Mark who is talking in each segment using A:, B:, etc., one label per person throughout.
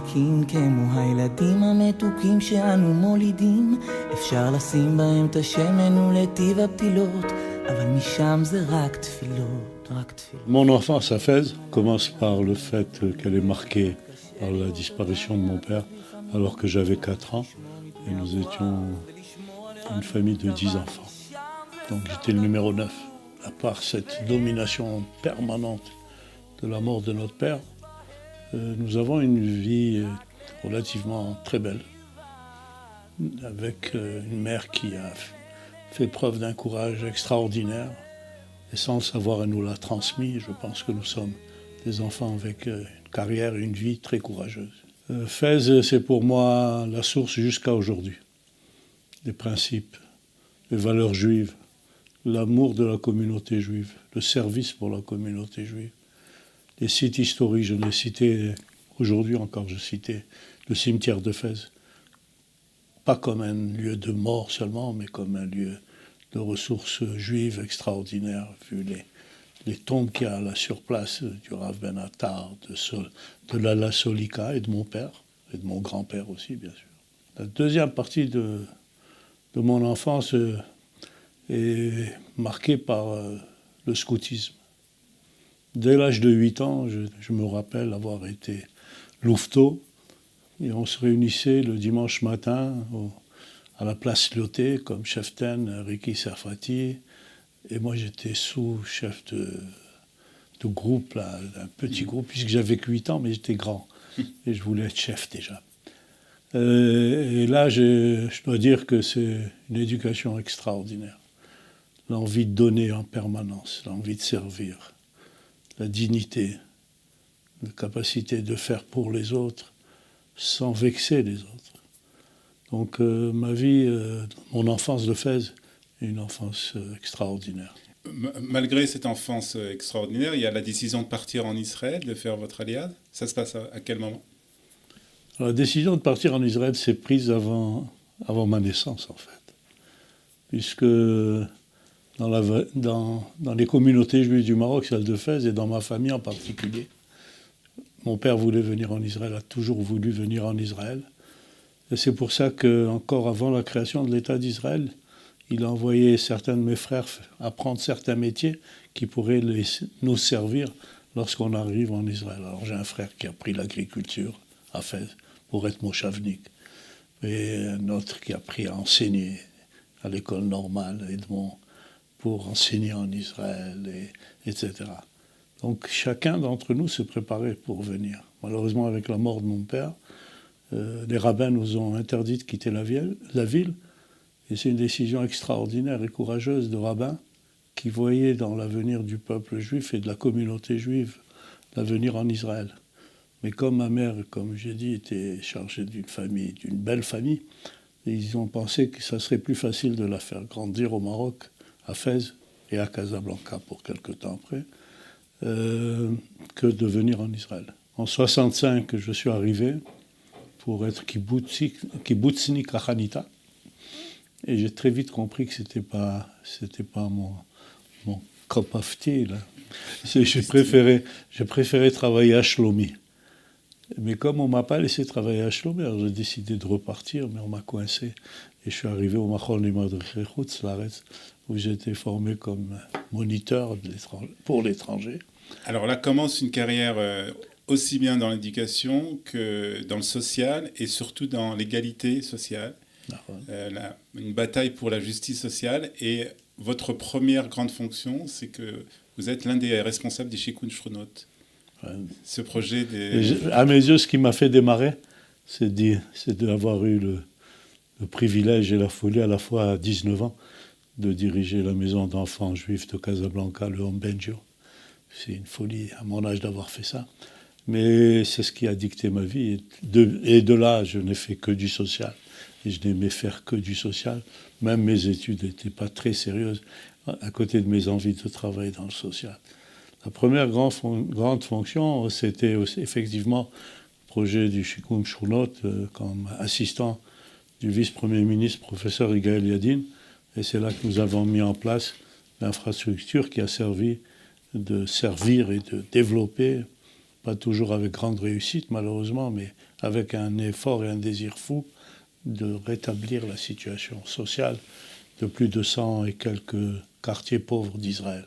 A: רכים כמו הילדים המתוקים שאנו מולידים, אפשר לשים בהם את השמן ולטיב הפתילות, אבל משם זה רק תפילות, רק תפילות.
B: Mon enfance à Fès commence par le fait qu'elle est marquée par la disparition de mon père alors que j'avais 4 ans et nous étions une famille de 10 enfants. Donc j'étais le numéro 9. À part cette domination permanente de la mort de notre père, nous avons une vie relativement très belle, avec une mère qui a fait preuve d'un courage extraordinaire, et sans le savoir, elle nous l'a transmis. Je pense que nous sommes des enfants avec une carrière et une vie très courageuse. Fès, c'est pour moi la source jusqu'à aujourd'hui, des principes, les valeurs juives, l'amour de la communauté juive, le service pour la communauté juive. Les sites historiques, je l'ai cité aujourd'hui encore, je citais le cimetière de Fès, pas comme un lieu de mort seulement, mais comme un lieu de ressources juives extraordinaires, vu les tombes qu'il y a là sur place, du Rav Ben Attar, de Lala Solika et de mon père, et de mon grand-père aussi, bien sûr. La deuxième partie de mon enfance est marquée par le scoutisme. Dès l'âge de 8 ans, je me rappelle avoir été louveteau, et on se réunissait le dimanche matin à la place Lyoté, comme cheftain Riki Sarfati, et moi j'étais sous-chef de groupe, là, d'un petit groupe, puisque j'avais que 8 ans, mais j'étais grand, et je voulais être chef déjà. Et là, je dois dire que c'est une éducation extraordinaire. L'envie de donner en permanence, l'envie de servir, la dignité, la capacité de faire pour les autres sans vexer les autres. Donc ma vie, mon enfance de Fès, est une enfance extraordinaire.
C: Malgré cette enfance extraordinaire, il y a la décision de partir en Israël, de faire votre aliyah. Ça se passe à quel moment?
B: La décision de partir en Israël s'est prise avant ma naissance, en fait. Puisque dans les communautés juives du Maroc, celle de Fès, et dans ma famille en particulier, mon père voulait venir en Israël, a toujours voulu venir en Israël. Et c'est pour ça qu'encore avant la création de l'État d'Israël, il a envoyé certains de mes frères apprendre certains métiers qui pourraient nous servir lorsqu'on arrive en Israël. Alors j'ai un frère qui a pris l'agriculture à Fès pour être moshavnik, et un autre qui a appris à enseigner à l'école normale Edmond pour enseigner en Israël, etc. Donc chacun d'entre nous se préparait pour venir. Malheureusement, avec la mort de mon père, les rabbins nous ont interdit de quitter la ville, et c'est une décision extraordinaire et courageuse de rabbins qui voyaient dans l'avenir du peuple juif et de la communauté juive l'avenir en Israël. Mais comme ma mère, comme j'ai dit, était chargée d'une famille, d'une belle famille, ils ont pensé que ça serait plus facile de la faire grandir au Maroc, à Fès et à Casablanca pour quelque temps après, que de venir en Israël. En 1965, je suis arrivé pour être kibbutznik à Hanita, et j'ai très vite compris que c'était pas mon cup of tea, là. J'ai préféré travailler à Shlomi. Mais comme on ne m'a pas laissé travailler à Shlomi, alors j'ai décidé de repartir, mais on m'a coincé. Et je suis arrivé au Machon Limadriche Chutz Laaretz, où j'ai été formé comme moniteur pour l'étranger.
C: Alors là commence une carrière aussi bien dans l'éducation que dans le social et surtout dans l'égalité sociale. Une bataille pour la justice sociale. Et votre première grande fonction, c'est que vous êtes l'un des responsables des Shikun Shronot. Ce projet
B: à mes yeux, ce qui m'a fait démarrer, c'est d'avoir eu le privilège et la folie à la fois à 19 ans de diriger la maison d'enfants juifs de Casablanca, le Hom Benjo. C'est une folie à mon âge d'avoir fait ça. Mais c'est ce qui a dicté ma vie. Et de là, je n'ai fait que du social. Et je n'aimais faire que du social. Même mes études n'étaient pas très sérieuses à côté de mes envies de travailler dans le social. La première grande fonction, c'était aussi, effectivement le projet du Shikun Shronot comme assistant du vice-premier ministre, professeur Yigael Yadin. Et c'est là que nous avons mis en place l'infrastructure qui a servi de servir et de développer pas toujours avec grande réussite malheureusement, mais avec un effort et un désir fou de rétablir la situation sociale de plus de 100 et quelques quartiers pauvres d'Israël.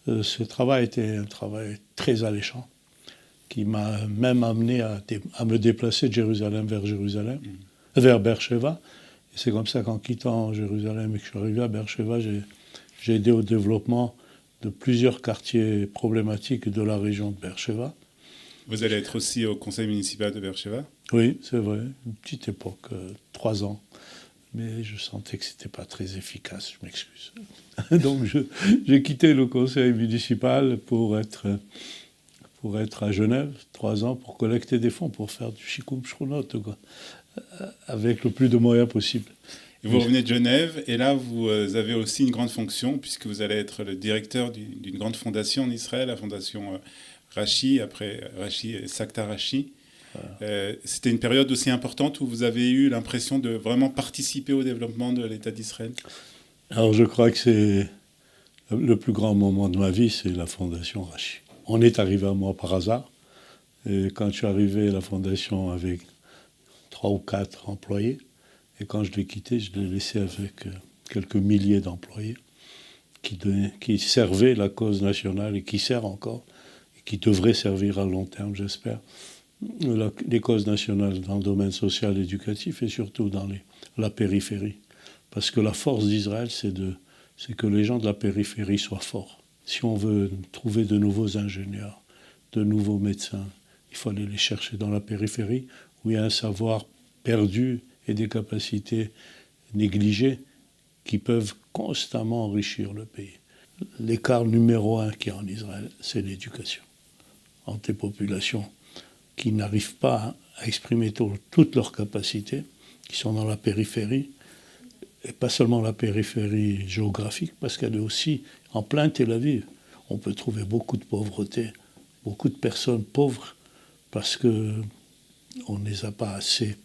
B: Ce travail était un travail très alléchant, qui m'a même amené à me déplacer de Jérusalem vers Beersheba. Et c'est comme ça qu'en quittant Jérusalem et que je suis arrivé à Beersheba, j'ai aidé au développement de plusieurs quartiers problématiques de la région de Beersheba.
C: Vous allez être aussi au conseil municipal de Beersheba?
B: Oui, c'est vrai, une petite époque, 3 ans. Mais je sentais que ce n'était pas très efficace, je m'excuse. Donc j'ai quitté le conseil municipal pour être à Genève, 3 ans, pour collecter des fonds, pour faire du shikoum shchunot, quoi, avec le plus de moyens possible.
C: Et vous revenez de Genève, et là vous avez aussi une grande fonction, puisque vous allez être le directeur d'une grande fondation en Israël, la fondation Rashi, après Rashi et Sakta Rashi. Voilà. C'était une période aussi importante où vous avez eu l'impression de vraiment participer au développement de l'État d'Israël?
B: Alors je crois que c'est le plus grand moment de ma vie, c'est la fondation Rashi. On est arrivé à moi par hasard, et quand je suis arrivé à la fondation avec 3 ou 4 employés, et quand je l'ai quitté, je l'ai laissé avec quelques milliers d'employés qui servaient la cause nationale et qui servent encore, et qui devraient servir à long terme, j'espère, les causes nationales dans le domaine social et éducatif et surtout dans la périphérie. Parce que la force d'Israël, c'est que les gens de la périphérie soient forts. Si on veut trouver de nouveaux ingénieurs, de nouveaux médecins, il faut aller les chercher dans la périphérie où il y a un savoir perdu et des capacités négligées qui peuvent constamment enrichir le pays. L'écart numéro 1 qu'il y a en Israël, c'est l'éducation. Entre les populations qui n'arrivent pas à exprimer toutes leurs capacités, qui sont dans la périphérie, et pas seulement la périphérie géographique, parce qu'elle est aussi en plein Tel Aviv. On peut trouver beaucoup de pauvreté, beaucoup de personnes pauvres, parce qu'on les a pas assez,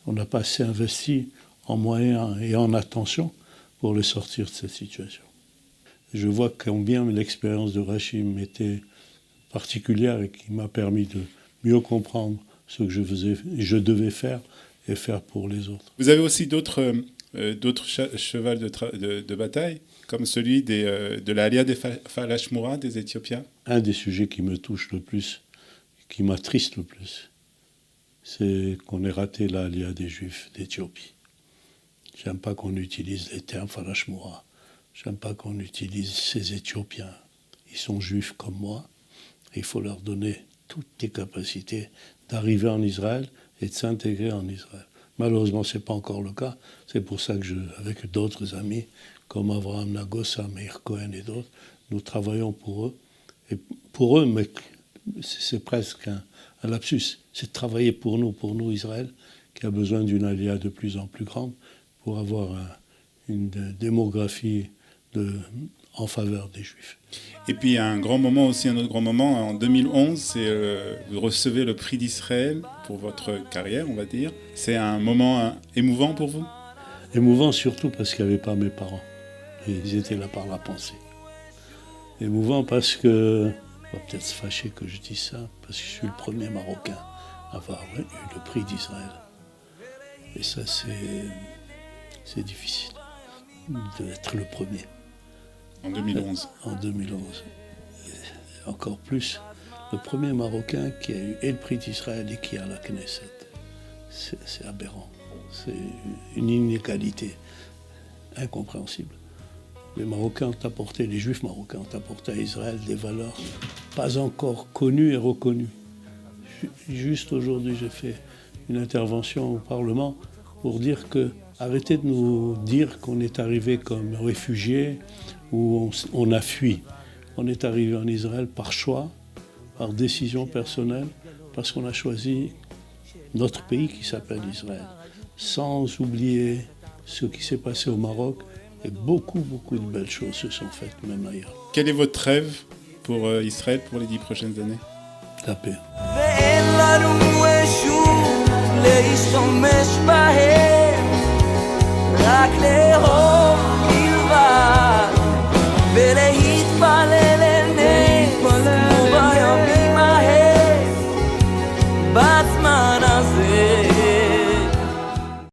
B: on n'a pas assez investi en moyens et en attention pour les sortir de cette situation. Je vois combien l'expérience de Rachim était particulière et qui m'a permis de mieux comprendre ce que je devais faire et faire pour les autres.
C: Vous avez aussi d'autres chevals de bataille, comme celui de la Aliyah des Falashmura, des Éthiopiens?
B: Un des sujets qui me touche le plus, qui m'attriste le plus, c'est qu'on ait raté la Aliyah des Juifs d'Éthiopie. J'aime pas qu'on utilise les termes Falashmura. J'aime pas qu'on utilise ces Éthiopiens. Ils sont juifs comme moi. Et il faut leur donner toutes les capacités d'arriver en Israël et de s'intégrer en Israël. Malheureusement, ce n'est pas encore le cas. C'est pour ça que avec d'autres amis, comme Avraham Nagosa, Meir Cohen et d'autres, nous travaillons pour eux. Et pour eux, mais c'est presque un lapsus. C'est de travailler pour nous Israël, qui a besoin d'une aliyah de plus en plus grande pour avoir une démographie en faveur des Juifs.
C: Et puis il y a un autre grand moment, en 2011, vous recevez le prix d'Israël pour votre carrière, on va dire. C'est un moment émouvant pour vous?
B: Émouvant surtout parce qu'il n'y avait pas mes parents. Et ils étaient là par la pensée. Émouvant parce que, on va peut-être se fâcher que je dise ça, parce que je suis le premier Marocain à avoir eu le prix d'Israël. Et ça, c'est difficile d'être le premier.
C: En 2011.
B: En 2011. Et encore plus, le premier Marocain qui a eu et le prix d'Israël et qui a la Knesset. C'est aberrant. C'est une inégalité incompréhensible. Les Juifs marocains ont apporté à Israël des valeurs pas encore connues et reconnues. Juste aujourd'hui, j'ai fait une intervention au Parlement pour dire que arrêtez de nous dire qu'on est arrivé comme réfugiés ou on a fui. On est arrivé en Israël par choix, par décision personnelle, parce qu'on a choisi notre pays qui s'appelle Israël. Sans oublier ce qui s'est passé au Maroc, et beaucoup de belles choses se sont faites, même ailleurs.
C: Quel est votre rêve pour Israël pour les 10 prochaines années?
B: La paix.
A: רק לאהוב